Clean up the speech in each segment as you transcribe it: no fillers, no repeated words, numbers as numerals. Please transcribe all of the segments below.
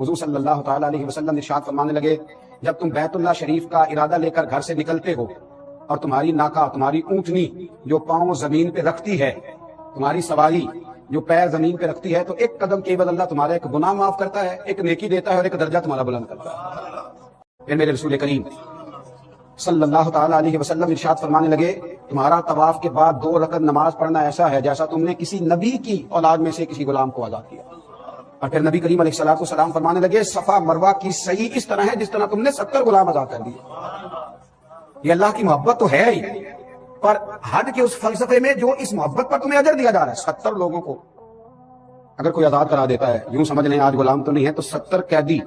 حضور صلی اللہ تعالیٰ علیہ وسلم ارشاد فرمانے لگے، جب تم بیت اللہ شریف کا ارادہ لے کر گھر سے نکلتے ہو اور تمہاری ناکا، تمہاری اونٹنی جو پاؤں زمین پہ رکھتی ہے، تمہاری سواری جو پیر زمین پہ رکھتی ہے، تو ایک قدم کے بعد اللہ تمہارا ایک گناہ معاف کرتا ہے، ایک نیکی دیتا ہے اور ایک درجہ تمہارا بلند کرتا ہے۔ پھر میرے رسول کریم صلی اللہ تعالیٰ علیہ وسلم ارشاد فرمانے لگے، تمہارا طواف کے بعد 2 رکعت نماز پڑھنا ایسا ہے جیسا تم نے کسی نبی کی اولاد میں سے کسی غلام کو آزاد کیا۔ اور پھر نبی کریم علیہ السلام فرمانے لگے، صفا مروہ کی صحیح اس طرح ہے جس طرح تم نے 70 غلام آزاد کر دیے۔ یہ اللہ کی محبت تو ہے ہی، پر حد کے اس فلسفے میں جو اس محبت پر تمہیں اجر دیا جا رہا ہے۔ 70 لوگوں کو اگر کوئی آزاد کرا دیتا ہے، یوں سمجھ لیں آج غلام تو نہیں ہے، تو 70 قیدی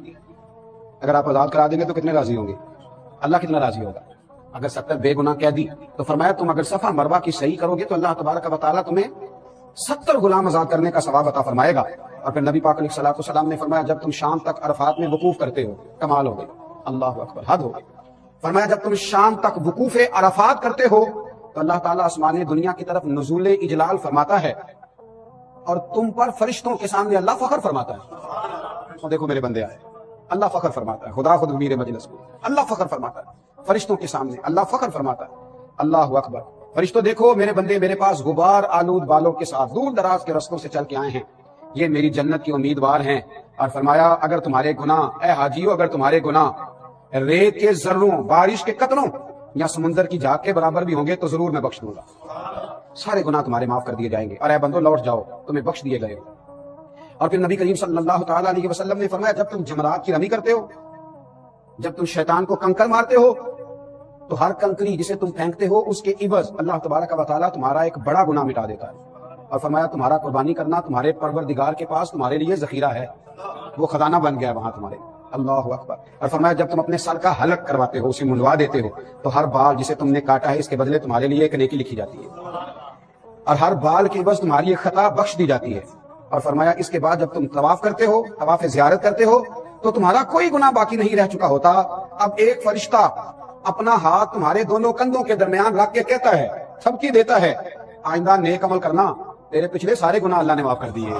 اگر آپ آزاد کرا دیں گے تو کتنے راضی ہوں گے؟ اللہ کتنا راضی ہوگا؟ اگر 70 بے گناہ قیدی، تو فرمایا تم اگر صفا مروہ کی صحیح کرو گے تو اللہ تبارک و تعالیٰ تمہیں 70 غلام آزاد کرنے کا ثواب عطا فرمائے گا۔ اور پھر نبی پاک علیہ السلام نے فرمایا، جب تم شام تک عرفات میں وقوف کرتے ہو، کمال ہو گئی، اللہ اکبر، حد ہو گئی۔ فرمایا جب تم شام تک وقوف عرفات کرتے ہو تو اللہ تعالیٰ آسمان دنیا کی طرف نزول اجلال فرماتا ہے اور تم پر فرشتوں کے سامنے اللہ فخر فرماتا ہے۔ اور دیکھو میرے بندے آئے، اللہ فخر فرماتا ہے، خدا خود امیر مجلس کو اللہ فخر فرماتا ہے، فرشتوں کے سامنے اللہ فخر فرماتا ہے، اللہ اکبر۔ فرشتوں دیکھو میرے بندے میرے پاس غبار آلود بالوں کے ساتھ دور دراز کے رستوں سے چل کے آئے ہیں، یہ میری جنت کی امیدوار ہیں۔ اور فرمایا اگر تمہارے گناہ، اے حاجیو، اگر تمہارے گناہ ریت کے ذروں، بارش کے قطروں یا سمندر کی جھاگ کے برابر بھی ہوں گے تو ضرور میں بخش دوں گا، سارے گناہ تمہارے معاف کر دیے جائیں گے، اور اے بندو لوٹ جاؤ، تمہیں بخش دیے گئے ہو۔ اور پھر نبی کریم صلی اللہ تعالیٰ علیہ وسلم نے فرمایا، جب تم جمرات کی رمی کرتے ہو، جب تم شیطان کو کنکر مارتے ہو، تو ہر کنکری جسے تم پھینکتے ہو اس کے عوض اللہ تبارک و تعالیٰ تمہارا ایک بڑا گناہ مٹا دیتا ہے۔ اور فرمایا تمہارا قربانی کرنا تمہارے پروردگار کے پاس تمہارے لیے ذخیرہ ہے، وہ خزانہ بن گیا وہاں تمہارے، اللہ اکبر۔ اور فرمایا جب تم اپنے سر کا حلق کرواتے ہو، اسے منڈوا دیتے ہو، تو ہر بال جسے تم نے کاٹا ہے اس کے بدلے تمہارے لیے ایک نیکی لکھی جاتی ہے، اور ہر بال کے عوض تمہاری ایک خطا بخش دی جاتی ہے۔ اور فرمایا اس کے بعد جب تم طواف کرتے ہو، طواف زیارت کرتے ہو، تو تمہارا کوئی گناہ باقی نہیں رہ چکا ہوتا۔ اب ایک فرشتہ اپنا ہاتھ تمہارے دونوں کندھوں کے درمیان رکھ کے کہتا ہے، سب کی دیتا ہے، آئندہ نیک عمل کرنا، تیرے پچھلے سارے گناہ اللہ نے معاف کر دیے۔